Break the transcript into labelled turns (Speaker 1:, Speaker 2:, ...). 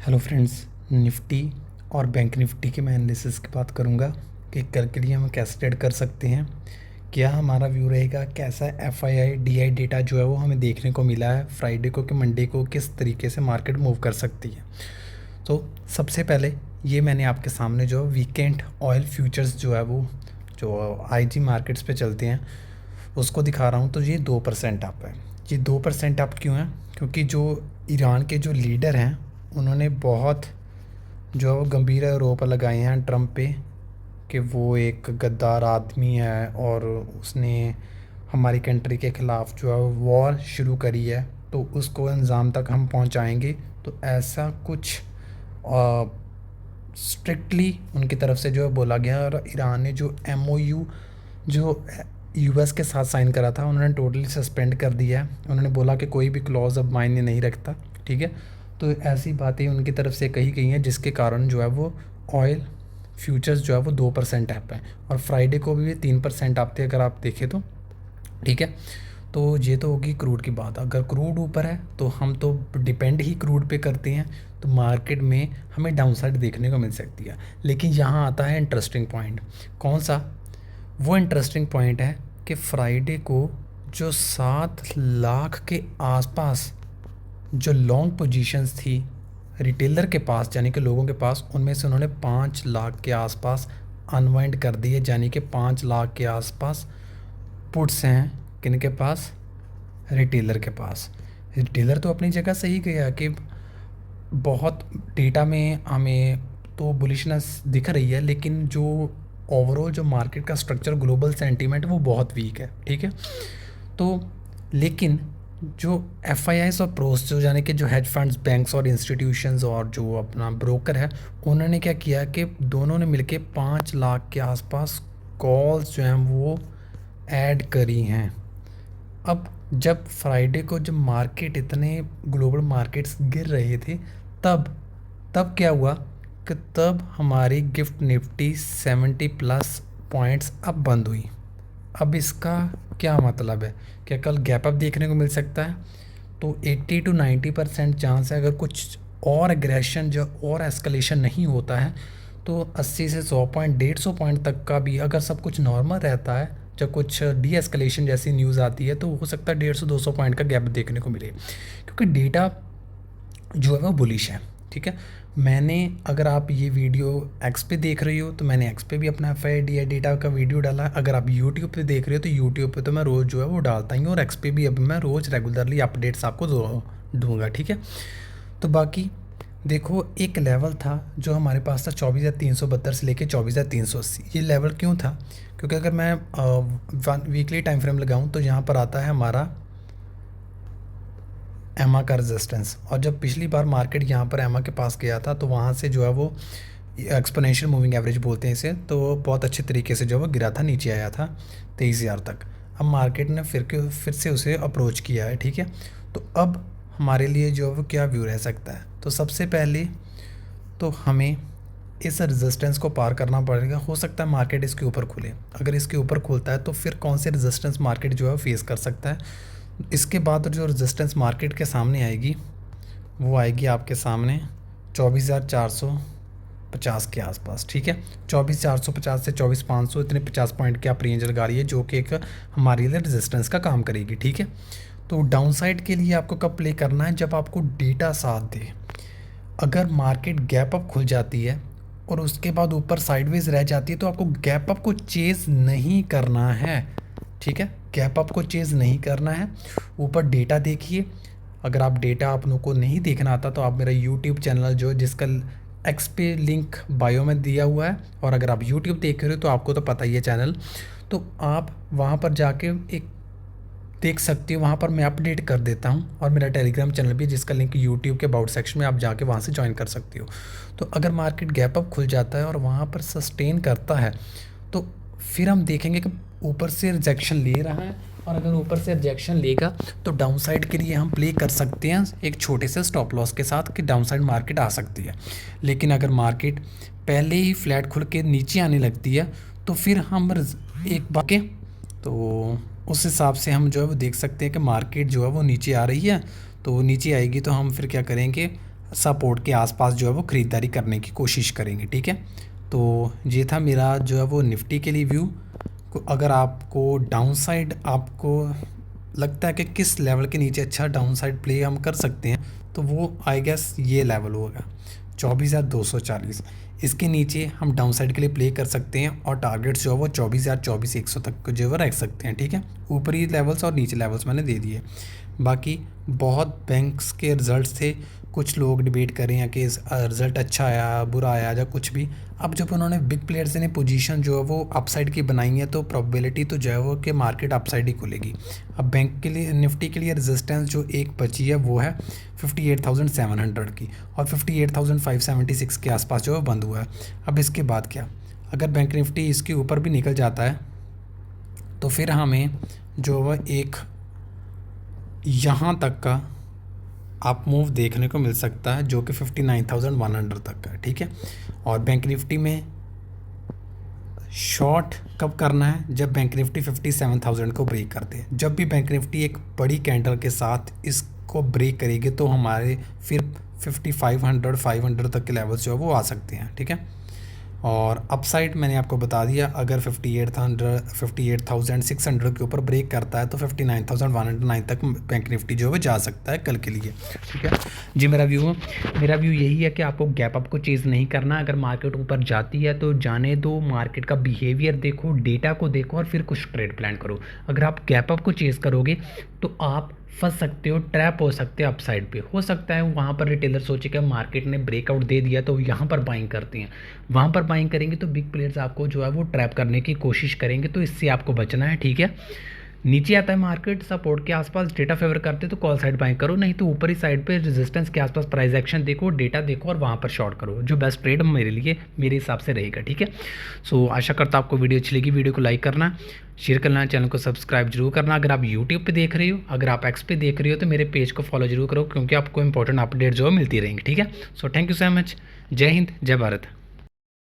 Speaker 1: Hello friends. Nifty और bank Nifty के मैं एनालिसिस की बात करूंगा कि कल के लिए हम कैसे ट्रेड कर सकते हैं। क्या हमारा व्यू रहेगा, कैसा एफआईआई डीआई डेटा जो है वो हमें देखने को मिला है फ्राइडे को कि मंडे को किस तरीके से मार्केट मूव कर सकती है। तो सबसे पहले ये मैंने आपके सामने जो वीकेंड ऑयल फ्यूचर्स जो है वो जो आईजी मार्केट्स पे चलते हैं उसको दिखा रहा हूँ। तो ये 2% अप है। ये 2% अप क्यों है? क्योंकि जो ईरान के जो लीडर हैं उन्होंने बहुत जो गंभीर आरोप लगाए हैं ट्रंप पे कि वो एक गद्दार आदमी है और उसने हमारी कंट्री के ख़िलाफ़ जो है वॉर शुरू करी है, तो उसको अंजाम तक हम पहुंचाएंगे। तो ऐसा कुछ स्ट्रिक्टली उनकी तरफ से जो है बोला गया। और ईरान ने जो एमओयू जो यूएस के साथ साइन करा था उन्होंने टोटली सस्पेंड कर दिया है। उन्होंने बोला कि कोई भी क्लॉज अब मायने नहीं रखता। ठीक है, तो ऐसी बातें उनकी तरफ से कही गई हैं जिसके कारण जो है वो ऑयल फ्यूचर्स जो है वो 2% अप है और फ्राइडे को भी 3% आप थे अगर आप देखें तो। ठीक है, तो ये तो होगी क्रूड की बात। अगर क्रूड ऊपर है तो हम तो डिपेंड ही क्रूड पे करते हैं, तो मार्केट में हमें डाउनसाइड देखने को मिल सकती है। लेकिन यहाँ आता है इंटरेस्टिंग पॉइंट। कौन सा? वो इंटरेस्टिंग पॉइंट है कि फ्राइडे को जो 7 लाख के आसपास जो लॉन्ग पोजीशंस थी रिटेलर के पास यानी कि लोगों के पास, उनमें से उन्होंने 5 लाख के आसपास अनवाइंड कर दिए। यानी कि 5 लाख के आसपास पुट्स हैं किन के पास? रिटेलर के पास। रिटेलर तो अपनी जगह सही गया कि बहुत डेटा में हमें तो बुलिशनेस दिख रही है, लेकिन जो ओवरऑल जो मार्केट का स्ट्रक्चर ग्लोबल सेंटीमेंट वो बहुत वीक है। ठीक है, तो लेकिन जो एफ आई आईज और प्रोस जो यानी कि जो हेज फंड्स, बैंक्स और इंस्टीट्यूशंस और जो अपना ब्रोकर है, उन्होंने क्या किया कि दोनों ने मिलके 5 लाख के आसपास कॉल्स जो हैं वो ऐड करी हैं। अब जब फ्राइडे को जब मार्केट इतने ग्लोबल मार्केट्स गिर रहे थे, तब तब क्या हुआ कि तब हमारी गिफ्ट निफ्टी 70+ पॉइंट्स अब बंद हुई। अब इसका क्या मतलब है? क्या कल गैप अप देखने को मिल सकता है? तो 80 to 90% चांस है, अगर कुछ और एग्रेशन जो और एस्कलेशन नहीं होता है तो 80 से 100 पॉइंट, 150 पॉइंट तक का भी अगर सब कुछ नॉर्मल रहता है, जब कुछ डी एस्कलेशन जैसी न्यूज़ आती है तो हो सकता है 150-200 पॉइंट का गैप देखने को मिले, क्योंकि डेटा जो है वो बुलिश है। ठीक है, मैंने अगर आप ये वीडियो एक्स पे देख रही हो तो मैंने एक्स पे भी अपना एफ आई डी डेटा का वीडियो डाला है। अगर आप यूट्यूब पे देख रहे हो तो यूट्यूब पे तो मैं रोज़ जो है वो डालता ही हूँ, और एक्स पे भी अभी मैं रोज़ रेगुलरली अपडेट्स आपको दूँगा। ठीक है, तो बाकी देखो, एक लेवल था जो हमारे पास था 24,372 से लेके 24,380। ये लेवल क्यों था? क्योंकि अगर मैं वीकली टाइम फ्रेम लगाऊं तो यहाँ पर आता है हमारा एमा का रेजिस्टेंस। और जब पिछली बार मार्केट यहाँ पर एमा के पास गया था तो वहाँ से जो है वो एक्सपोनेंशियल मूविंग एवरेज बोलते हैं इसे, तो बहुत अच्छे तरीके से जो वो गिरा था, नीचे आया था 23,000 तक। अब मार्केट ने फिर से उसे अप्रोच किया है। ठीक है, तो अब हमारे लिए जो है वो क्या व्यू रह सकता है? तो सबसे पहले तो हमें इस रेजिस्टेंस को पार करना पड़ेगा। हो सकता है मार्केट इसके ऊपर खुले। अगर इसके ऊपर खुलता है तो फिर कौन से रेजिस्टेंस मार्केट जो है फेस कर सकता है? इसके बाद जो रेजिस्टेंस मार्केट के सामने आएगी वो आएगी आपके सामने 24,450 के आसपास। ठीक है, 24,450 से 24,500 इतने 50 पॉइंट की आप रेंज लगा रही है, जो कि एक हमारे लिए रेजिस्टेंस का काम करेगी। ठीक है, तो डाउन साइड के लिए आपको कब प्ले करना है? जब आपको डेटा साथ दे। अगर मार्केट गैप अप खुल जाती है और उसके बाद ऊपर साइडवेज रह जाती है तो आपको गैप अप को चेज़ नहीं करना है। ठीक है, गैप अप को चेज़ नहीं करना है। ऊपर डेटा देखिए। अगर आप डेटा आप लोगों को नहीं देखना आता तो आप मेरा यूट्यूब चैनल जो जिसका एक्स पे लिंक बायो में दिया हुआ है, और अगर आप यूट्यूब देख रहे हो तो आपको तो पता ही है चैनल, तो आप वहाँ पर जाके एक देख सकती हो। वहाँ पर मैं अपडेट कर देता हूँ, और मेरा टेलीग्राम चैनल भी है जिसका लिंक यूट्यूब के अबाउट सेक्शन में आप जाके वहाँ से ज्वाइन कर सकती हो। तो अगर मार्केट गैप अप खुल जाता है और वहाँ पर सस्टेन करता है तो फिर हम देखेंगे कि ऊपर से रिजेक्शन ले रहा है, और अगर ऊपर से रिजेक्शन लेगा तो डाउन साइड के लिए हम प्ले कर सकते हैं एक छोटे से स्टॉप लॉस के साथ कि डाउन साइड मार्केट आ सकती है। लेकिन अगर मार्केट पहले ही फ्लैट खुल के नीचे आने लगती है तो फिर हम एक बार तो उस हिसाब से हम जो है वो देख सकते हैं कि मार्केट जो है वो नीचे आ रही है। तो वो नीचे आएगी तो हम फिर क्या करेंगे, सपोर्ट के आसपास जो है वो ख़रीदारी करने की कोशिश करेंगे। ठीक है, तो ये था मेरा जो है वो निफ्टी के लिए व्यू। अगर आपको डाउन साइड आपको लगता है कि किस लेवल के नीचे अच्छा डाउन साइड प्ले हम कर सकते हैं, तो वो आई गेस ये लेवल होगा 24,240। इसके नीचे हम डाउन साइड के लिए प्ले कर सकते हैं और टारगेट्स जो है वो 24,100 तक को जो है रख सकते हैं। ठीक है, ऊपरी लेवल्स और नीचे लेवल्स मैंने दे दिए। बाकी बहुत बैंक्स के रिज़ल्ट्स थे, कुछ लोग डिबेट कर रहे हैं कि रिज़ल्ट अच्छा आया बुरा आया या कुछ भी। अब जब उन्होंने बिग प्लेयर्स ने पोजीशन जो है वो अपसाइड की बनाई है, तो प्रोबेबिलिटी तो जो है वो कि मार्केट अपसाइड ही खुलेगी। अब बैंक के लिए निफ्टी के लिए रेजिस्टेंस जो एक बची है वो है 58,700 की, और 58,576 के आसपास जो है बंद हुआ है। अब इसके बाद क्या, अगर बैंक निफ्टी इसके ऊपर भी निकल जाता है तो फिर हमें जो वह एक यहाँ तक का आप मूव देखने को मिल सकता है, जो कि 59,100 तक का है। ठीक है, और बैंक निफ्टी में शॉर्ट कब करना है, जब बैंक निफ्टी 57,000 को ब्रेक करते हैं। जब भी बैंक निफ्टी एक बड़ी कैंडल के साथ इसको ब्रेक करेगी तो हमारे फिर 5500 500 तक के लेवल्स जो है वो आ सकते हैं। ठीक है, और अपसाइड मैंने आपको बता दिया, अगर 58,600 के ऊपर ब्रेक करता है तो 59,109 तक बैंक निफ्टी जो है जा सकता है कल के लिए। ठीक है जी, मेरा व्यू यही है कि आपको गैप अप को चेज़ नहीं करना। अगर मार्केट ऊपर जाती है तो जाने दो, मार्केट का बिहेवियर देखो, डेटा को देखो और फिर कुछ ट्रेड प्लान करो। अगर आप गैप अप को चेज़ करोगे तो आप फंस सकते हो, ट्रैप हो सकते हो अपसाइड पे। हो सकता है वहाँ पर रिटेलर सोचे कि मार्केट ने ब्रेकआउट दे दिया तो यहाँ पर बाइंग करते हैं, वहाँ पर बाइंग करेंगे तो बिग प्लेयर्स आपको जो है वो ट्रैप करने की कोशिश करेंगे, तो इससे आपको बचना है। ठीक है, नीचे आता है मार्केट सपोर्ट के आसपास, डेटा फेवर करते तो कॉल साइड बाइंग करो, नहीं तो ऊपरी साइड पे रेजिस्टेंस के आसपास प्राइस एक्शन देखो, डेटा देखो और वहाँ पर शॉर्ट करो। जो बेस्ट ट्रेड मेरे हिसाब से रहेगा। ठीक है, सो आशा करता हूँ आपको वीडियो अच्छी लगी। वीडियो को लाइक करना, शेयर करना, चैनल को सब्सक्राइब जरूर करना। अगर आप यूट्यूब पे देख रहे हो, अगर आप एक्स पे देख रहे हो तो मेरे पेज को फॉलो जरूर करो, क्योंकि आपको इंपॉर्टेंट अपडेट जो मिलती रहेंगी। ठीक है, so thank you so much. जय हिंद, जय भारत।